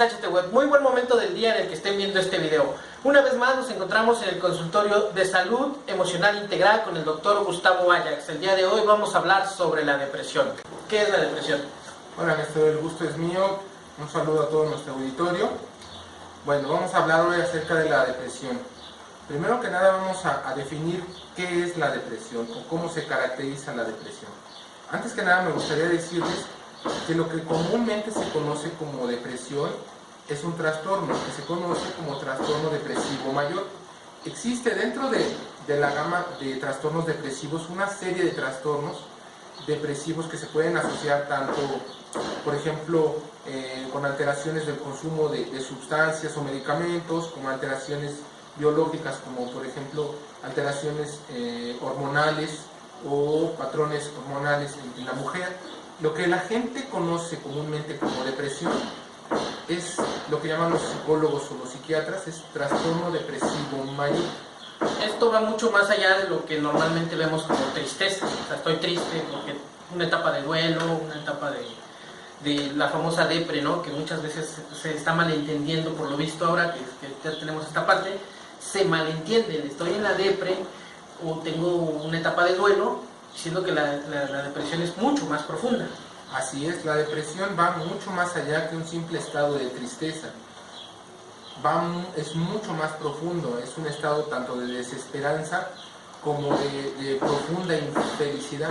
Web. Muy buen momento del día en el que estén viendo este video. Una vez más nos encontramos en el consultorio de salud emocional integral con el doctor Gustavo Ayax. El día de hoy vamos a hablar sobre la depresión. ¿Qué es la depresión? Hola Néstor, el gusto es mío. Un saludo a todo nuestro auditorio. Bueno, vamos a hablar hoy acerca de la depresión. Primero que nada vamos a definir qué es la depresión o cómo se caracteriza la depresión. Antes que nada me gustaría decirles que lo que comúnmente se conoce como depresión es un trastorno que se conoce como trastorno depresivo mayor. Existe dentro de la gama de trastornos depresivos una serie de trastornos depresivos que se pueden asociar tanto, por ejemplo, con alteraciones del consumo de sustancias o medicamentos, como alteraciones biológicas, como por ejemplo alteraciones hormonales o patrones hormonales en la mujer. Lo que la gente conoce comúnmente como depresión es lo que llaman los psicólogos o los psiquiatras, es trastorno depresivo mayor. Esto va mucho más allá de lo que normalmente vemos como tristeza. O sea, estoy triste porque una etapa de duelo, una etapa de la famosa depre, ¿no? Que muchas veces se está malentendiendo, por lo visto ahora que ya tenemos esta parte, se malentiende, estoy en la depre o tengo una etapa de duelo, siendo que la depresión es mucho más profunda. Así es, la depresión va mucho más allá que un simple estado de tristeza. Es mucho más profundo, es un estado tanto de desesperanza como de profunda infelicidad.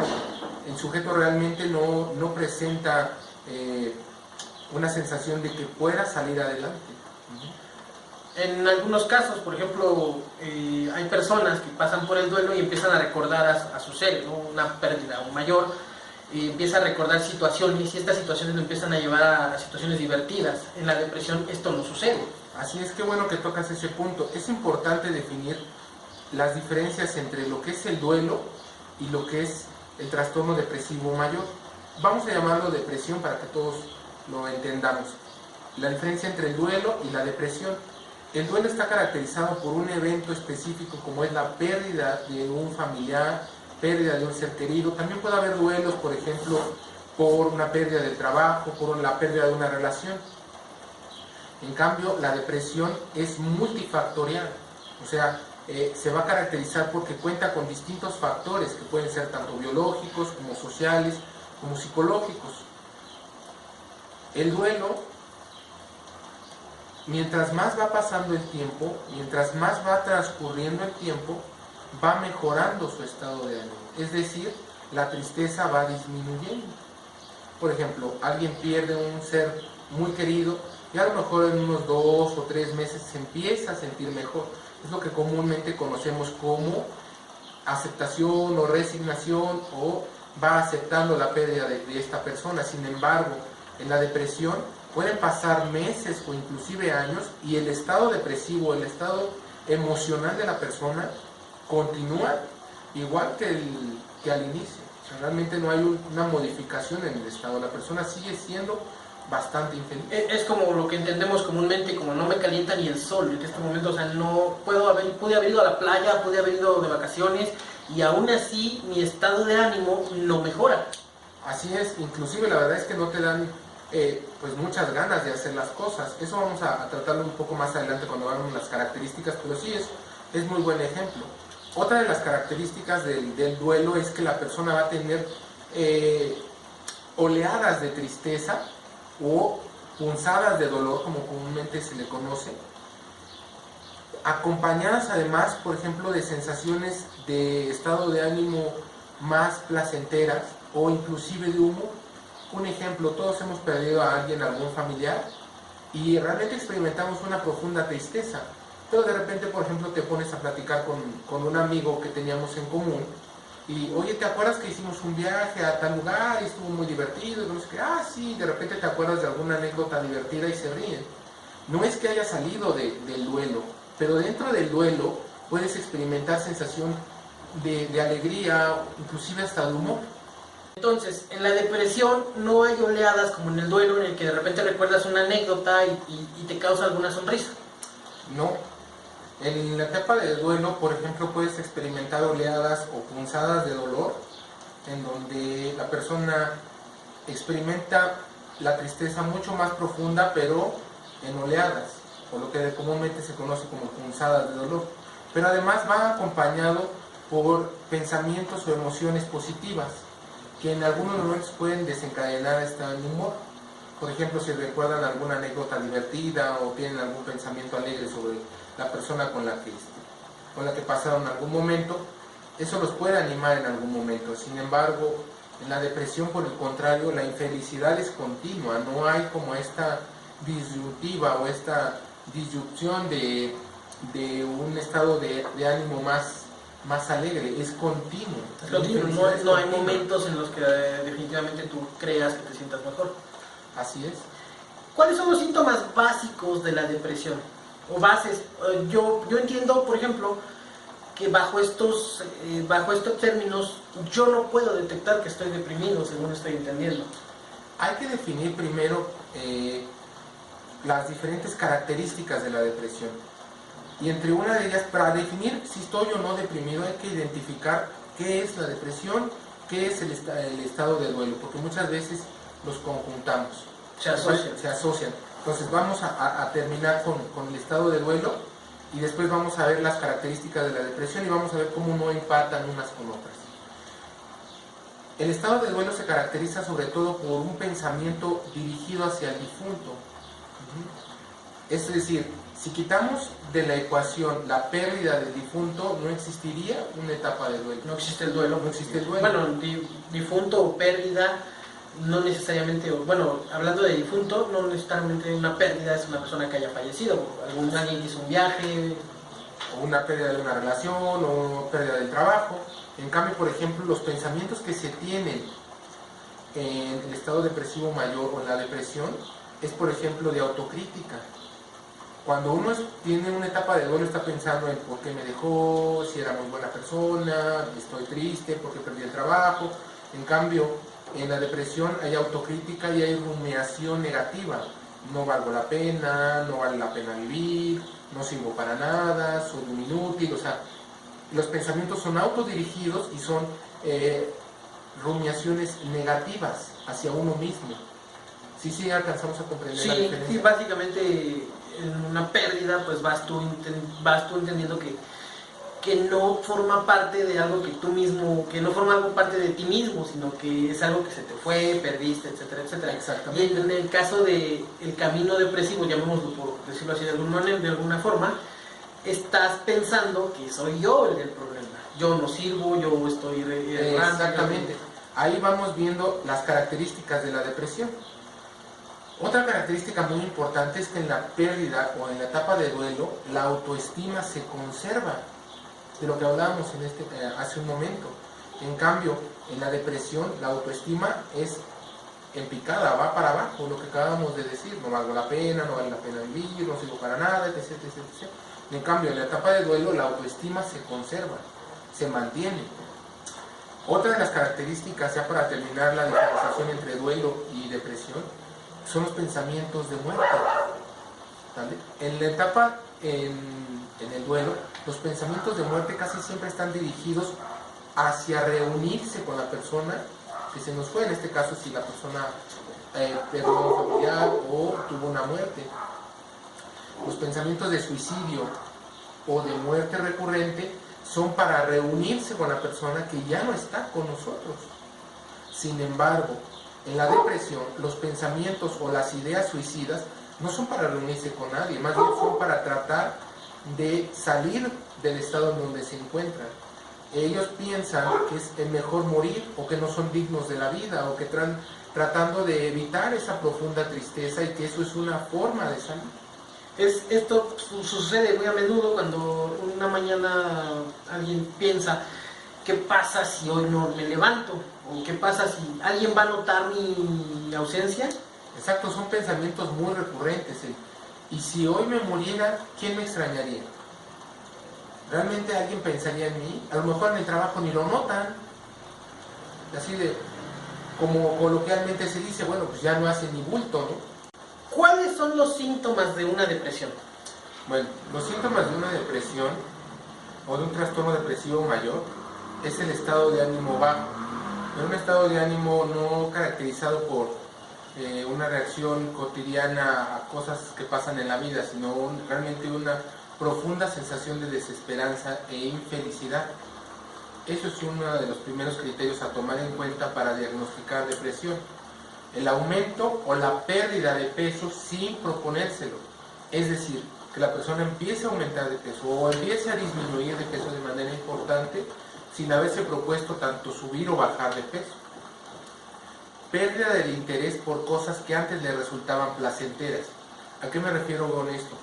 El sujeto realmente no presenta una sensación de que pueda salir adelante. En algunos casos, por ejemplo, hay personas que pasan por el duelo y empiezan a recordar a su ser, ¿no? Una pérdida aún mayor, y empieza a recordar situaciones y estas situaciones lo empiezan a llevar a situaciones divertidas. En la depresión esto no sucede. Así es, que bueno que tocas ese punto. Es importante definir las diferencias entre lo que es el duelo y lo que es el trastorno depresivo mayor. Vamos a llamarlo depresión para que todos lo entendamos. La diferencia entre el duelo y la depresión. El duelo está caracterizado por un evento específico como es la pérdida de un familiar, pérdida de un ser querido. También puede haber duelos, por ejemplo, por una pérdida del trabajo, por la pérdida de una relación. En cambio, la depresión es multifactorial, o sea, se va a caracterizar porque cuenta con distintos factores que pueden ser tanto biológicos como sociales, como psicológicos. El duelo, mientras más va pasando el tiempo, mientras más va transcurriendo el tiempo, va mejorando su estado de ánimo. Es decir, la tristeza va disminuyendo. Por ejemplo, alguien pierde un ser muy querido y a lo mejor en unos 2 o 3 meses se empieza a sentir mejor. Es lo que comúnmente conocemos como aceptación o resignación, o va aceptando la pérdida de esta persona. Sin embargo, en la depresión pueden pasar meses o inclusive años y el estado depresivo, el estado emocional de la persona continúa igual que al inicio. O sea, realmente no hay una modificación en el estado, la persona sigue siendo bastante infeliz. Es como lo que entendemos comúnmente como no me calienta ni el sol en este momento. O sea, no pude haber ido a la playa, pude haber ido de vacaciones y aún así mi estado de ánimo no mejora. Así es, inclusive la verdad es que no te dan pues muchas ganas de hacer las cosas. Eso vamos a tratarlo un poco más adelante cuando veamos las características, pero sí es muy buen ejemplo. Otra de las características del duelo es que la persona va a tener oleadas de tristeza o punzadas de dolor, como comúnmente se le conoce, acompañadas además, por ejemplo, de sensaciones de estado de ánimo más placenteras o inclusive de humor. Un ejemplo, todos hemos perdido a alguien, algún familiar, y realmente experimentamos una profunda tristeza, pero de repente, por ejemplo, te pones a platicar con un amigo que teníamos en común y, oye, ¿te acuerdas que hicimos un viaje a tal lugar y estuvo muy divertido? Y no sé qué. Ah, sí, de repente te acuerdas de alguna anécdota divertida y se ríen. No es que haya salido del duelo, pero dentro del duelo puedes experimentar sensación de alegría, inclusive hasta de humor. Entonces, en la depresión no hay oleadas como en el duelo, en el que de repente recuerdas una anécdota y te causa alguna sonrisa. No. En la etapa de duelo, por ejemplo, puedes experimentar oleadas o punzadas de dolor, en donde la persona experimenta la tristeza mucho más profunda, pero en oleadas, o lo que comúnmente se conoce como punzadas de dolor, pero además va acompañado por pensamientos o emociones positivas, que en algunos momentos pueden desencadenar este humor. Por ejemplo, si recuerdan alguna anécdota divertida o tienen algún pensamiento alegre sobre la persona con la que pasaron algún momento, eso los puede animar en algún momento. Sin embargo, en la depresión, por el contrario, la infelicidad es continua, no hay como esta disyuntiva o esta disyunción de un estado de ánimo más alegre, es continuo. No hay momentos en los que definitivamente tú creas que te sientas mejor. Así es. ¿Cuáles son los síntomas básicos de la depresión? O bases. Yo entiendo, por ejemplo, que bajo estos términos yo no puedo detectar que estoy deprimido, según estoy entendiendo. Hay que definir primero las diferentes características de la depresión. Y entre una de ellas, para definir si estoy o no deprimido, hay que identificar qué es la depresión, qué es el estado de duelo, porque muchas veces los conjuntamos. Se asocian. Entonces vamos a terminar con el estado de duelo y después vamos a ver las características de la depresión y vamos a ver cómo no empatan unas con otras. El estado de duelo se caracteriza sobre todo por un pensamiento dirigido hacia el difunto. Es decir, si quitamos de la ecuación la pérdida del difunto, no existiría una etapa de duelo. No existe el duelo. No existe el duelo. Bueno, difunto o pérdida, no necesariamente, bueno, hablando de difunto, no necesariamente una pérdida es una persona que haya fallecido. Alguien hizo un viaje. O una pérdida de una relación, o pérdida del trabajo. En cambio, por ejemplo, los pensamientos que se tienen en el estado depresivo mayor o en la depresión es, por ejemplo, de autocrítica. Cuando uno tiene una etapa de duelo, está pensando en por qué me dejó, si era muy buena persona, estoy triste, por qué perdí el trabajo. En cambio, en la depresión hay autocrítica y hay rumiación negativa. No valgo la pena, no vale la pena vivir, no sirvo para nada, soy un inútil. O sea, los pensamientos son autodirigidos y son rumiaciones negativas hacia uno mismo. Sí, alcanzamos a comprender la diferencia. Sí, básicamente en una pérdida pues vas tú entendiendo que no forma parte de algo que tú mismo, que no forma algo parte de ti mismo, sino que es algo que se te fue, perdiste, etcétera, etcétera. Exactamente. Y en el caso del camino depresivo, llamémoslo por decirlo así de alguna forma, estás pensando que soy yo el del problema. Yo no sirvo, yo estoy errando. Exactamente. Ahí vamos viendo las características de la depresión. Otra característica muy importante es que en la pérdida o en la etapa de duelo, la autoestima se conserva, de lo que hablábamos hace un momento. En cambio, en la depresión, la autoestima es en picada, va para abajo, lo que acabamos de decir, no valgo la pena, no vale la pena vivir, no sirvo para nada, etc, etc, etc. En cambio, en la etapa de duelo, la autoestima se conserva, se mantiene. Otra de las características, ya para terminar la diferenciación entre duelo y depresión, son los pensamientos de muerte. ¿Vale? En la etapa, en el duelo, los pensamientos de muerte casi siempre están dirigidos hacia reunirse con la persona que se nos fue, en este caso si la persona perdió a un familiar o tuvo una muerte. Los pensamientos de suicidio o de muerte recurrente son para reunirse con la persona que ya no está con nosotros. Sin embargo, en la depresión, los pensamientos o las ideas suicidas no son para reunirse con nadie, más bien son para tratar de salir del estado en donde se encuentran. Ellos piensan que es mejor morir o que no son dignos de la vida o que tratando de evitar esa profunda tristeza y que eso es una forma de salir. Esto sucede muy a menudo cuando una mañana alguien piensa, ¿qué pasa si hoy no me levanto? ¿O qué pasa si alguien va a notar mi ausencia? Exacto, son pensamientos muy recurrentes. Y si hoy me muriera, ¿quién me extrañaría? ¿Realmente alguien pensaría en mí? A lo mejor en el trabajo ni lo notan. Así de, como coloquialmente se dice, bueno, pues ya no hace ni bulto, ¿no? ¿Cuáles son los síntomas de una depresión? Bueno, los síntomas de una depresión o de un trastorno depresivo mayor es el estado de ánimo bajo. En un estado de ánimo no caracterizado por una reacción cotidiana a cosas que pasan en la vida, sino realmente una profunda sensación de desesperanza e infelicidad. Eso es uno de los primeros criterios a tomar en cuenta para diagnosticar depresión. El aumento o la pérdida de peso sin proponérselo. Es decir, que la persona empiece a aumentar de peso o empiece a disminuir de peso de manera importante sin haberse propuesto tanto subir o bajar de peso. Pérdida del interés por cosas que antes le resultaban placenteras. ¿A qué me refiero con esto?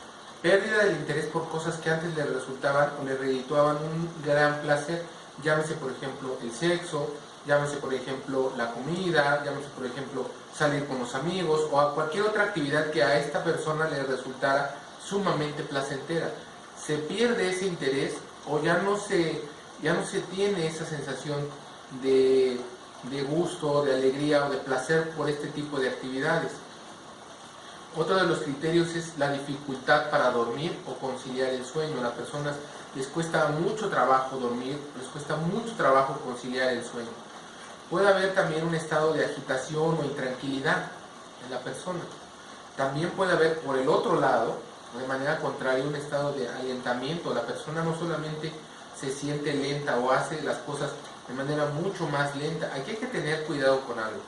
Pérdida del interés por cosas que antes le resultaban o le redituaban un gran placer. Llámese por ejemplo el sexo, llámese por ejemplo la comida, llámese por ejemplo salir con los amigos o a cualquier otra actividad que a esta persona le resultara sumamente placentera. Se pierde ese interés o ya no se tiene esa sensación de gusto, de alegría o de placer por este tipo de actividades. Otro de los criterios es la dificultad para dormir o conciliar el sueño. A las personas les cuesta mucho trabajo dormir, les cuesta mucho trabajo conciliar el sueño. Puede haber también un estado de agitación o intranquilidad en la persona. También puede haber, por el otro lado, de manera contraria, un estado de alentamiento. La persona no solamente se siente lenta o hace las cosas de manera mucho más lenta. Aquí hay que tener cuidado con algo.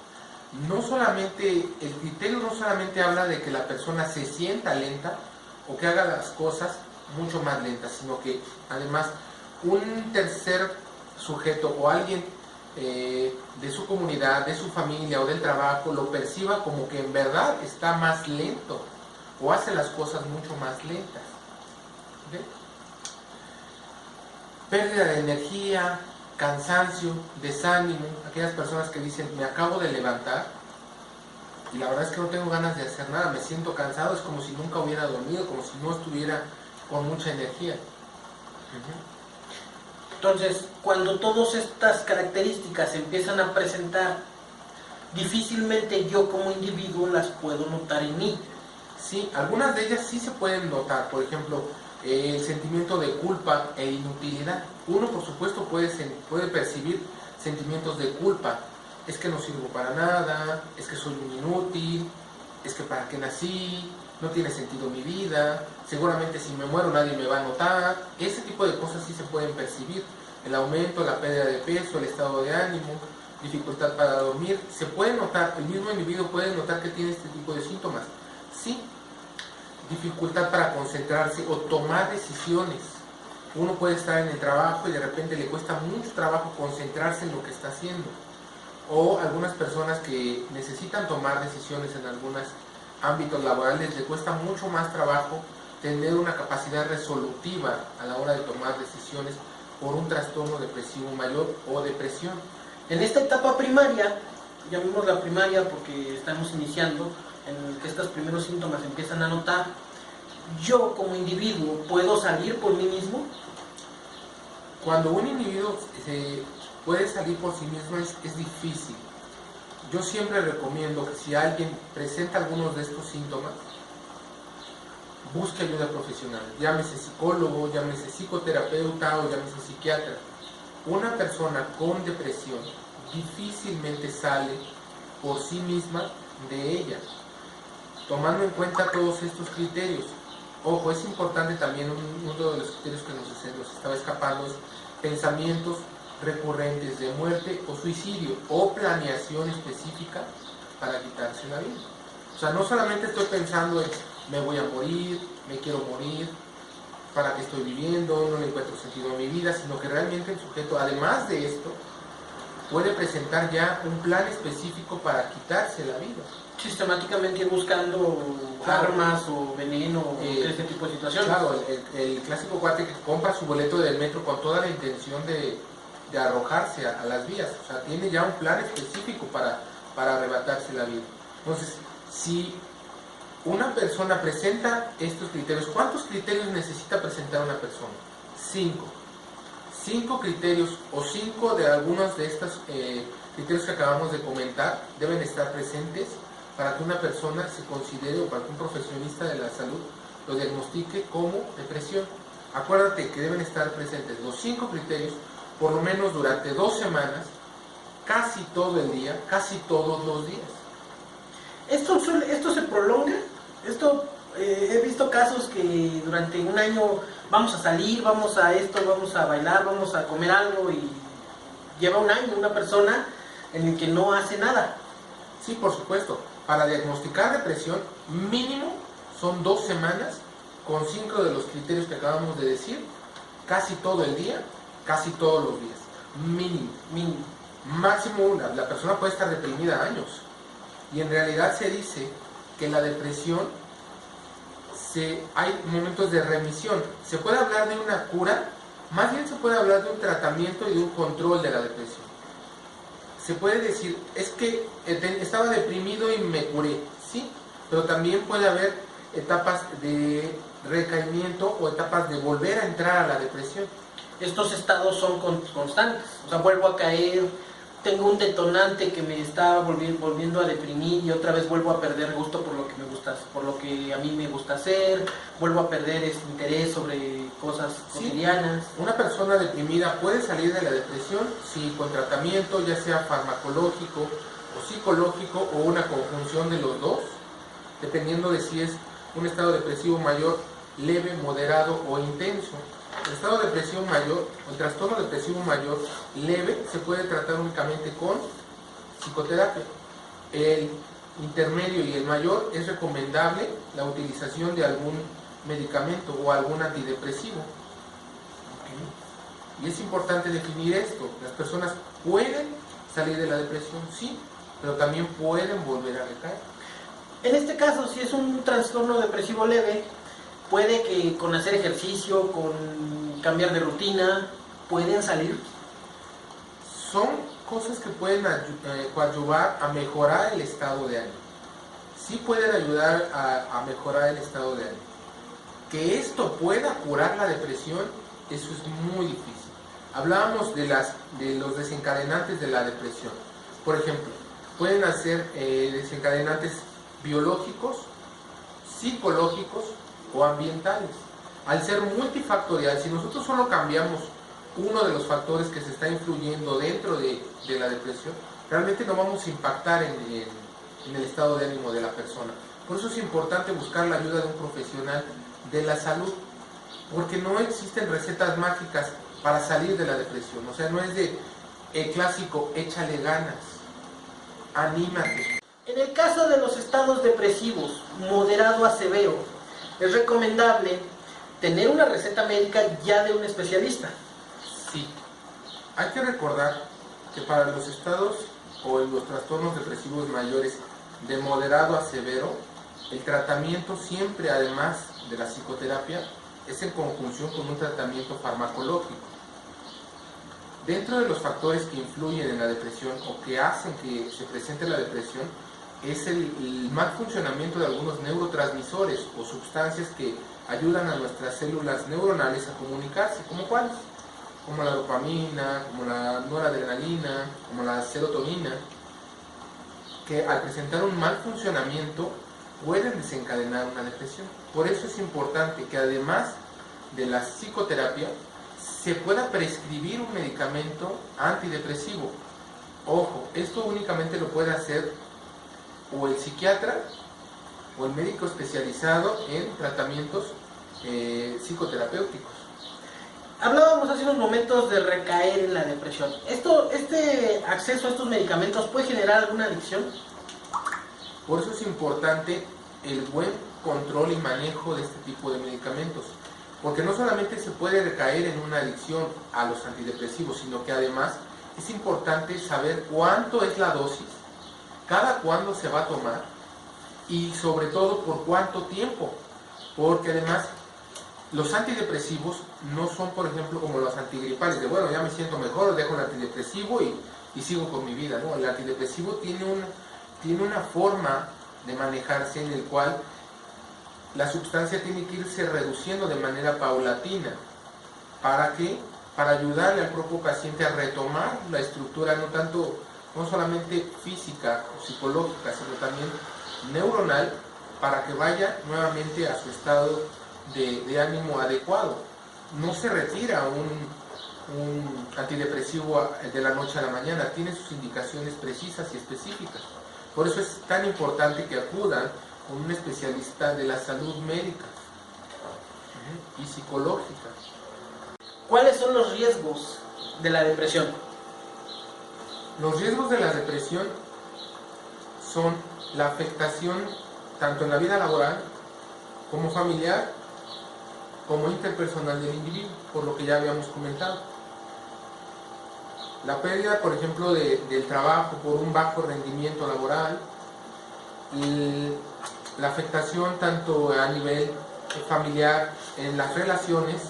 No solamente, el criterio no solamente habla de que la persona se sienta lenta o que haga las cosas mucho más lentas, sino que además un tercer sujeto o alguien de su comunidad, de su familia o del trabajo lo perciba como que en verdad está más lento o hace las cosas mucho más lentas. ¿Okay? Pérdida de energía, cansancio, desánimo, aquellas personas que dicen me acabo de levantar y la verdad es que no tengo ganas de hacer nada, me siento cansado, es como si nunca hubiera dormido, como si no estuviera con mucha energía. Entonces, cuando todas estas características se empiezan a presentar, difícilmente yo como individuo las puedo notar en mí. Sí, algunas de ellas sí se pueden notar, por ejemplo, el sentimiento de culpa e inutilidad. Uno, por supuesto, puede percibir sentimientos de culpa. Es que no sirvo para nada, es que soy un inútil, es que para qué nací, no tiene sentido mi vida, seguramente si me muero nadie me va a notar. Ese tipo de cosas sí se pueden percibir. El aumento, la pérdida de peso, el estado de ánimo, dificultad para dormir, se puede notar, el mismo individuo puede notar que tiene este tipo de síntomas. Sí, dificultad para concentrarse o tomar decisiones. Uno puede estar en el trabajo y de repente le cuesta mucho trabajo concentrarse en lo que está haciendo. O algunas personas que necesitan tomar decisiones en algunos ámbitos laborales, le cuesta mucho más trabajo tener una capacidad resolutiva a la hora de tomar decisiones por un trastorno depresivo mayor o depresión. En esta etapa primaria, llamémosla primaria porque estamos iniciando, en que estos primeros síntomas empiezan a notar, yo como individuo puedo salir por mí mismo. Cuando un individuo puede salir por sí mismo es difícil. Yo siempre recomiendo que si alguien presenta algunos de estos síntomas, busque ayuda profesional, llámese psicólogo, llámese psicoterapeuta o llámese psiquiatra. Una persona con depresión difícilmente sale por sí misma de ella, tomando en cuenta todos estos criterios. Ojo, es importante también uno de los criterios que nos estaba escapando es pensamientos recurrentes de muerte o suicidio o planeación específica para quitarse la vida. O sea, no solamente estoy pensando en me voy a morir, me quiero morir, para qué estoy viviendo, no le encuentro sentido a mi vida, sino que realmente el sujeto, además de esto, puede presentar ya un plan específico para quitarse la vida. Sistemáticamente ir buscando armas o veneno o ese tipo de situaciones. Claro, el clásico cuate que compra su boleto del metro con toda la intención de arrojarse a las vías. O sea, tiene ya un plan específico para arrebatarse la vida. Entonces, si una persona presenta estos criterios, ¿cuántos criterios necesita presentar una persona? 5. 5 criterios o 5 de algunos de estos criterios que acabamos de comentar deben estar presentes para que una persona se considere o para que un profesionista de la salud lo diagnostique como depresión. Acuérdate que deben estar presentes los 5 criterios por lo menos durante 2 semanas, casi todo el día, casi todos los días. Esto se prolonga. He visto casos que durante un año vamos a salir, vamos a esto, vamos a bailar, vamos a comer algo y lleva un año una persona en el que no hace nada. Sí, por supuesto. Para diagnosticar depresión, mínimo son 2 semanas con 5 de los criterios que acabamos de decir, casi todo el día, casi todos los días. Mínimo. Máximo, la persona puede estar deprimida años. Y en realidad se dice que la depresión, hay momentos de remisión. Se puede hablar de una cura, más bien se puede hablar de un tratamiento y de un control de la depresión. Se puede decir, es que estaba deprimido y me curé, sí, pero también puede haber etapas de recaimiento o etapas de volver a entrar a la depresión. Estos estados son constantes, o sea, vuelvo a caer, tengo un detonante que me está volviendo a deprimir y otra vez vuelvo a perder gusto por lo que me gusta, por lo que a mí me gusta hacer, vuelvo a perder este interés sobre cosas cotidianas. Una persona deprimida puede salir de la depresión si con tratamiento, ya sea farmacológico o psicológico o una conjunción de los dos, dependiendo de si es un estado depresivo mayor, leve, moderado o intenso. El estado de depresión mayor, el trastorno depresivo mayor leve, se puede tratar únicamente con psicoterapia. El intermedio y el mayor es recomendable la utilización de algún medicamento o algún antidepresivo. ¿Okay? Y es importante definir esto. Las personas pueden salir de la depresión, sí, pero también pueden volver a recaer. En este caso, si es un trastorno depresivo leve, puede que con hacer ejercicio, con cambiar de rutina, pueden salir. Son cosas que pueden coadyuvar a mejorar el estado de ánimo. Sí pueden ayudar a mejorar el estado de ánimo. Que esto pueda curar la depresión, eso es muy difícil. Hablábamos de los desencadenantes de la depresión. Por ejemplo, pueden ser desencadenantes biológicos, psicológicos o ambientales. Al ser multifactorial, si nosotros solo cambiamos uno de los factores que se está influyendo dentro de la depresión, realmente no vamos a impactar en el estado de ánimo de la persona. Por eso es importante buscar la ayuda de un profesional de la salud, porque no existen recetas mágicas para salir de la depresión. O sea, no es de el clásico échale ganas, anímate. En el caso de los estados depresivos moderado a severo, es recomendable tener una receta médica ya de un especialista. Sí, hay que recordar que para los estados o en los trastornos depresivos mayores de moderado a severo, el tratamiento siempre, además de la psicoterapia, es en conjunción con un tratamiento farmacológico. Dentro de los factores que influyen en la depresión o que hacen que se presente la depresión, es el mal funcionamiento de algunos neurotransmisores o sustancias que ayudan a nuestras células neuronales a comunicarse, ¿como cuáles? Como la dopamina, como la noradrenalina, como la serotonina, que al presentar un mal funcionamiento pueden desencadenar una depresión. Por eso es importante que además de la psicoterapia se pueda prescribir un medicamento antidepresivo. Ojo, esto únicamente lo puede hacer o el psiquiatra o el médico especializado en tratamientos psicoterapéuticos. Hablábamos hace unos momentos de recaer en la depresión. ¿Este acceso a estos medicamentos puede generar alguna adicción? Por eso es importante el buen control y manejo de este tipo de medicamentos, porque no solamente se puede recaer en una adicción a los antidepresivos, sino que además es importante saber cuánto es la dosis, cada cuándo se va a tomar y sobre todo por cuánto tiempo, porque además los antidepresivos no son, por ejemplo, como los antigripales, de bueno, ya me siento mejor, dejo el antidepresivo y sigo con mi vida, ¿no? El antidepresivo tiene una forma de manejarse en el cual la sustancia tiene que irse reduciendo de manera paulatina. ¿Para qué? Para ayudarle al propio paciente a retomar la estructura, no solamente física o psicológica, sino también neuronal, para que vaya nuevamente a su estado de ánimo adecuado. No se retira un antidepresivo de la noche a la mañana, tiene sus indicaciones precisas y específicas. Por eso es tan importante que acudan con un especialista de la salud médica y psicológica. ¿Cuáles son los riesgos de la depresión? Los riesgos de la depresión son la afectación tanto en la vida laboral como familiar como interpersonal del individuo, por lo que ya habíamos comentado. La pérdida, por ejemplo, del trabajo por un bajo rendimiento laboral, la afectación tanto a nivel familiar en las relaciones,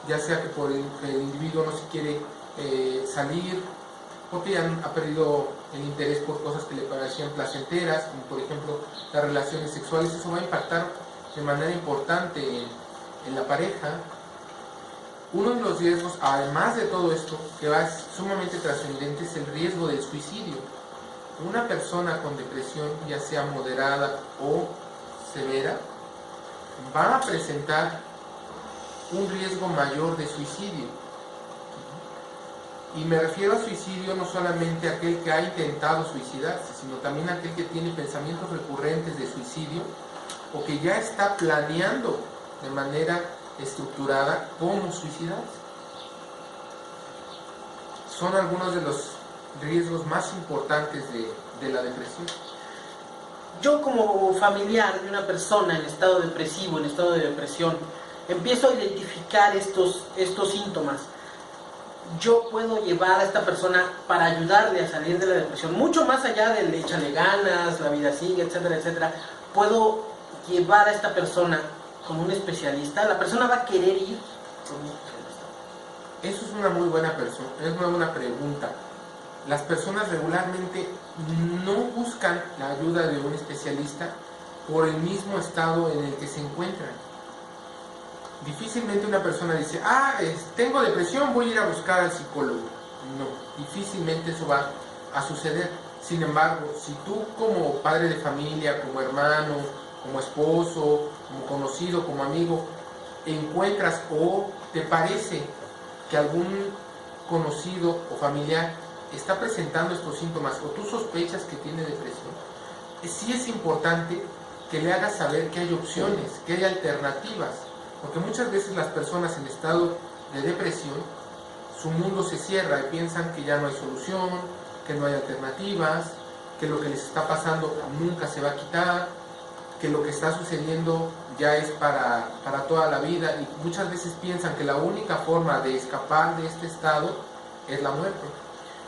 ya sea que por que el individuo no se quiere salir porque ya ha perdido el interés por cosas que le parecían placenteras, como por ejemplo las relaciones sexuales. Eso va a impactar de manera importante en la pareja. Uno de los riesgos, además de todo esto, que va sumamente trascendente, es el riesgo del suicidio. Una persona con depresión, ya sea moderada o severa, va a presentar un riesgo mayor de suicidio. Y me refiero a suicidio no solamente a aquel que ha intentado suicidarse, sino también a aquel que tiene pensamientos recurrentes de suicidio o que ya está planeando de manera estructurada cómo suicidarse. Son algunos de los riesgos más importantes de la depresión. Yo como familiar de una persona en estado depresivo, en estado de depresión, empiezo a identificar estos síntomas. Yo puedo llevar a esta persona para ayudarle a salir de la depresión, mucho más allá del échale ganas, la vida sigue, etcétera, etcétera. Puedo llevar a esta persona con un especialista. La persona va a querer ir con un especialista. Eso es una muy buena pregunta. Las personas regularmente no buscan la ayuda de un especialista por el mismo estado en el que se encuentran. Difícilmente una persona dice, tengo depresión, voy a ir a buscar al psicólogo. No, difícilmente eso va a suceder. Sin embargo, si tú como padre de familia, como hermano, como esposo, como conocido, como amigo, encuentras o te parece que algún conocido o familiar está presentando estos síntomas o tú sospechas que tiene depresión, sí es importante que le hagas saber que hay opciones, que hay alternativas. Porque muchas veces las personas en estado de depresión, su mundo se cierra y piensan que ya no hay solución, que no hay alternativas, que lo que les está pasando nunca se va a quitar, que lo que está sucediendo ya es para toda la vida, y muchas veces piensan que la única forma de escapar de este estado es la muerte.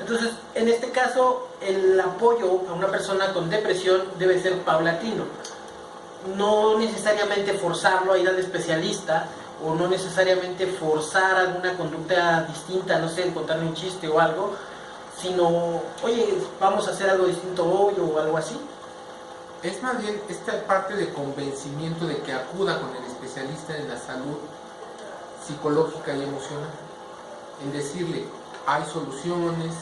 Entonces, en este caso, el apoyo a una persona con depresión debe ser paulatino. No necesariamente forzarlo a ir al especialista o no necesariamente forzar alguna conducta distinta, no sé, contarle un chiste o algo, sino, oye, vamos a hacer algo distinto hoy o algo así. Es más bien esta parte de convencimiento de que acuda con el especialista en la salud psicológica y emocional, en decirle, hay soluciones,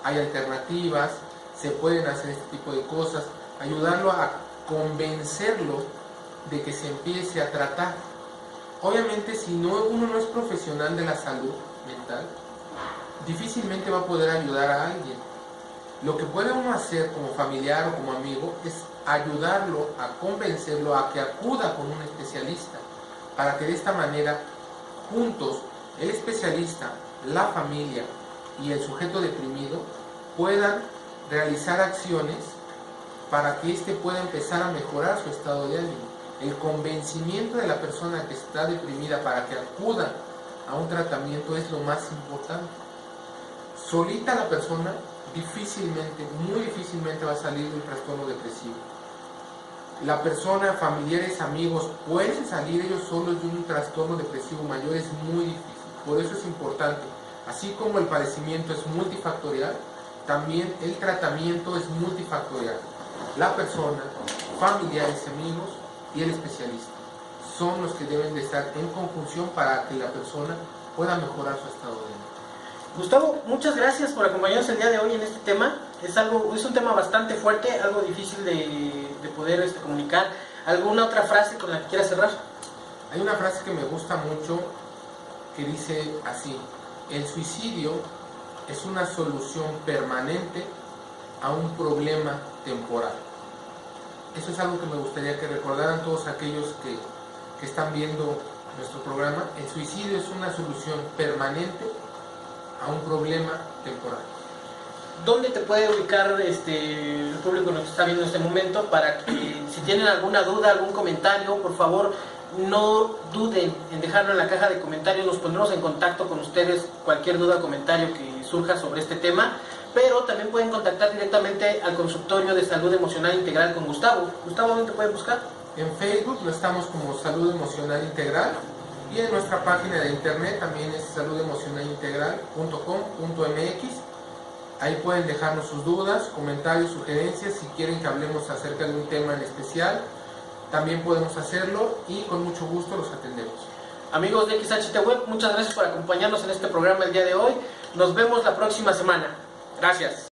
hay alternativas, se pueden hacer este tipo de cosas, ayudarlo a convencerlo de que se empiece a tratar. Obviamente, si uno no es profesional de la salud mental, difícilmente va a poder ayudar a alguien. Lo que puede uno hacer como familiar o como amigo es ayudarlo a convencerlo a que acuda con un especialista, para que de esta manera, juntos, el especialista, la familia y el sujeto deprimido puedan realizar acciones para que éste pueda empezar a mejorar su estado de ánimo. El convencimiento de la persona que está deprimida para que acuda a un tratamiento es lo más importante. Solita la persona difícilmente, muy difícilmente va a salir de un trastorno depresivo. La persona, familiares, amigos, pueden salir ellos solos de un trastorno depresivo mayor, es muy difícil. Por eso es importante, así como el padecimiento es multifactorial, también el tratamiento es multifactorial. La persona, familiares, amigos y el especialista son los que deben de estar en conjunción para que la persona pueda mejorar su estado de ánimo. Gustavo, muchas gracias por acompañarnos el día de hoy en este tema. Es un tema bastante fuerte, algo difícil de poder comunicar. ¿Alguna otra frase con la que quieras cerrar? Hay una frase que me gusta mucho que dice así: el suicidio es una solución permanente a un problema temporal. Eso es algo que me gustaría que recordaran todos aquellos que están viendo nuestro programa. El suicidio es una solución permanente a un problema temporal. ¿Dónde te puede ubicar el público que nos está viendo en este momento para que si tienen alguna duda, algún comentario, por favor no duden en dejarlo en la caja de comentarios, nos pondremos en contacto con ustedes, cualquier duda o comentario que surja sobre este tema, pero también pueden contactar directamente al consultorio de salud emocional integral con Gustavo. Gustavo, ¿dónde te pueden buscar? En Facebook estamos como Salud Emocional Integral y en nuestra página de internet también es saludemocionalintegral.com.mx. Ahí pueden dejarnos sus dudas, comentarios, sugerencias, si quieren que hablemos acerca de un tema en especial, también podemos hacerlo y con mucho gusto los atendemos. Amigos de XHT Web, muchas gracias por acompañarnos en este programa el día de hoy. Nos vemos la próxima semana. Gracias.